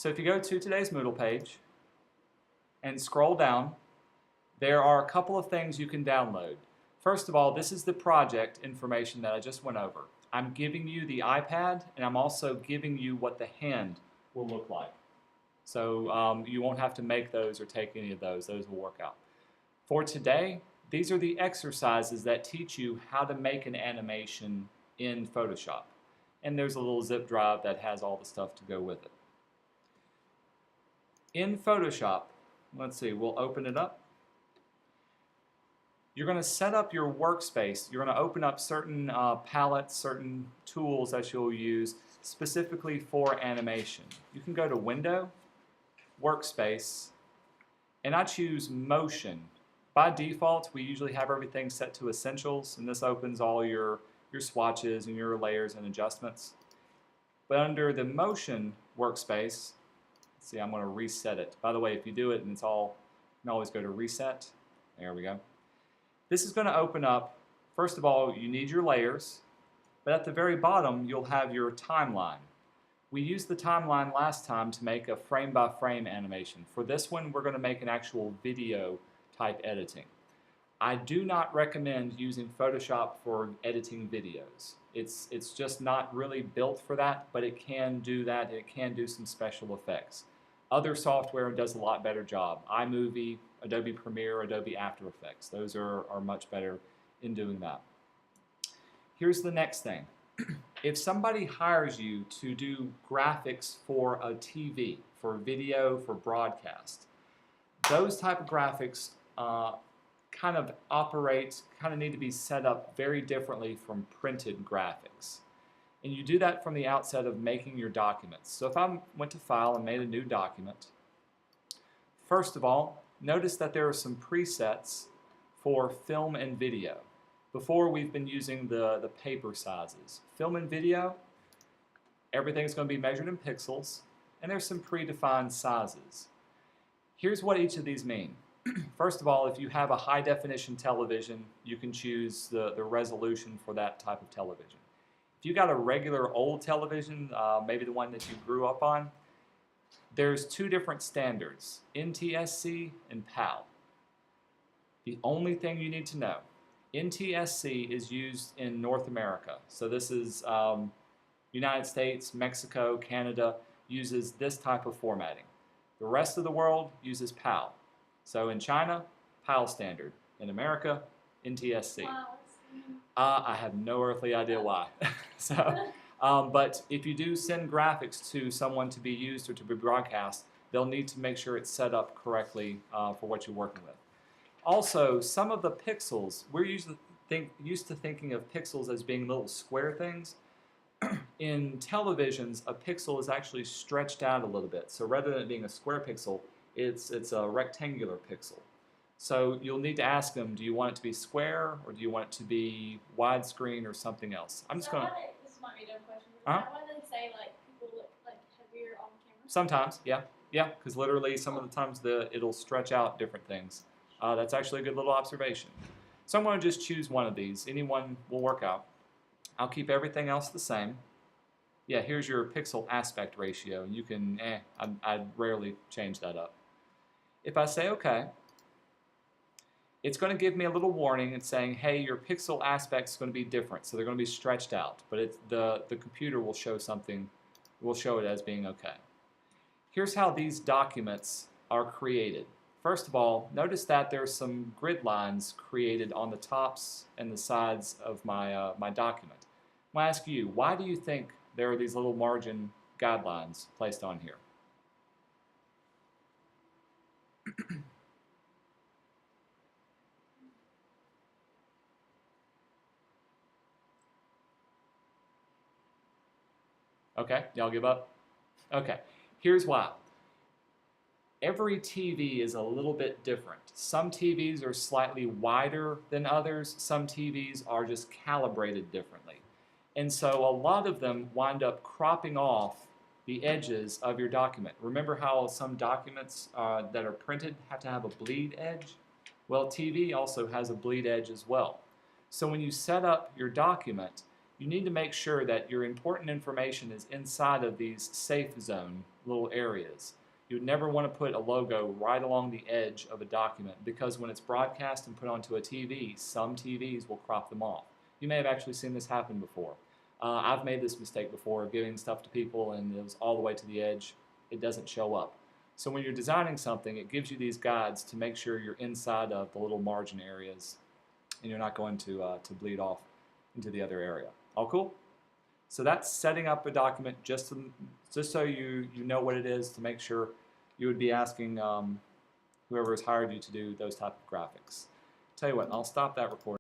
So if you go to today's Moodle page and scroll down, there are a couple of things you can download. First of all, this is the project information that I just went over. I'm giving you the iPad, and I'm also giving you what the hand will look like. So you won't have to make those or take any of those. Those will work out. For today, these are the exercises that teach you how to make an animation in Photoshop. And there's a little zip drive that has all the stuff to go with it. In Photoshop, let's see, we'll open it up. You're going to set up your workspace. You're going to open up certain palettes, certain tools that you'll use specifically for animation. You can go to Window, Workspace, and I choose Motion. By default, we usually have everything set to Essentials, and this opens all your swatches and your layers and adjustments. But under the Motion workspace, let's see, I'm going to reset it. By the way, if you do it and it's all, you can always go to Reset. There we go. This is going to open up, first of all, you need your layers, but at the very bottom, you'll have your timeline. We used the timeline last time to make a frame-by-frame animation. For this one, we're going to make an actual video type editing. I do not recommend using Photoshop for editing videos. It's just not really built for that, but it can do that. It can do some special effects. Other software does a lot better job. iMovie, Adobe Premiere, Adobe After Effects. Those are much better in doing that. Here's the next thing. If somebody hires you to do graphics for a TV, for video, for broadcast, those type of graphics kind of need to be set up very differently from printed graphics. And you do that from the outset of making your documents. So if I went to File and made a new document, first of all, notice that there are some presets for film and video. Before, we've been using the paper sizes. Film and video, everything's going to be measured in pixels, and there's some predefined sizes. Here's what each of these mean. First of all, if you have a high-definition television, you can choose the resolution for that type of television. If you got a regular old television, maybe the one that you grew up on, there's two different standards, Ntsc and PAL. The only thing you need to know, Ntsc is used in North America. So this is United States, Mexico, Canada uses this type of formatting. The rest of the world uses PAL. So in China, PAL standard. In America, Ntsc. I have no earthly idea why. But if you do send graphics to someone to be used or to be broadcast, they'll need to make sure it's set up correctly for what you're working with. Also, some of the pixels, we're used to thinking of pixels as being little square things. In televisions, a pixel is actually stretched out a little bit. So rather than it being a square pixel, it's a rectangular pixel. So you'll need to ask them, do you want it to be square or do you want it to be widescreen or something else? I'm just going to... This might be a dumb question. Is that why they say like people look like heavier on camera? Sometimes, yeah. Yeah, because literally some of the times it'll stretch out different things. That's actually a good little observation. So I'm going to just choose one of these. Any one will work out. I'll keep everything else the same. Yeah, here's your pixel aspect ratio. You can, I'd rarely change that up. If I say OK, it's going to give me a little warning and saying, hey, your pixel aspect is going to be different. So they're going to be stretched out. But the computer will show something, will show it as being OK. Here's how these documents are created. First of all, notice that there's some grid lines created on the tops and the sides of my document. I'm going to ask you, why do you think there are these little margin guidelines placed on here? Okay, y'all give up? Okay, here's why. Every TV is a little bit different. Some TVs are slightly wider than others. Some TVs are just calibrated differently. And so a lot of them wind up cropping off the edges of your document. Remember how some documents that are printed have to have a bleed edge? Well, TV also has a bleed edge as well. So when you set up your document, you need to make sure that your important information is inside of these safe zone little areas. You would never want to put a logo right along the edge of a document because when it's broadcast and put onto a TV, some TVs will crop them off. You may have actually seen this happen before. I've made this mistake before of giving stuff to people and it was all the way to the edge. It doesn't show up. So when you're designing something, it gives you these guides to make sure you're inside of the little margin areas and you're not going to bleed off into the other area. All cool? So that's setting up a document just so you know what it is, to make sure you would be asking whoever has hired you to do those type of graphics. Tell you what, I'll stop that recording.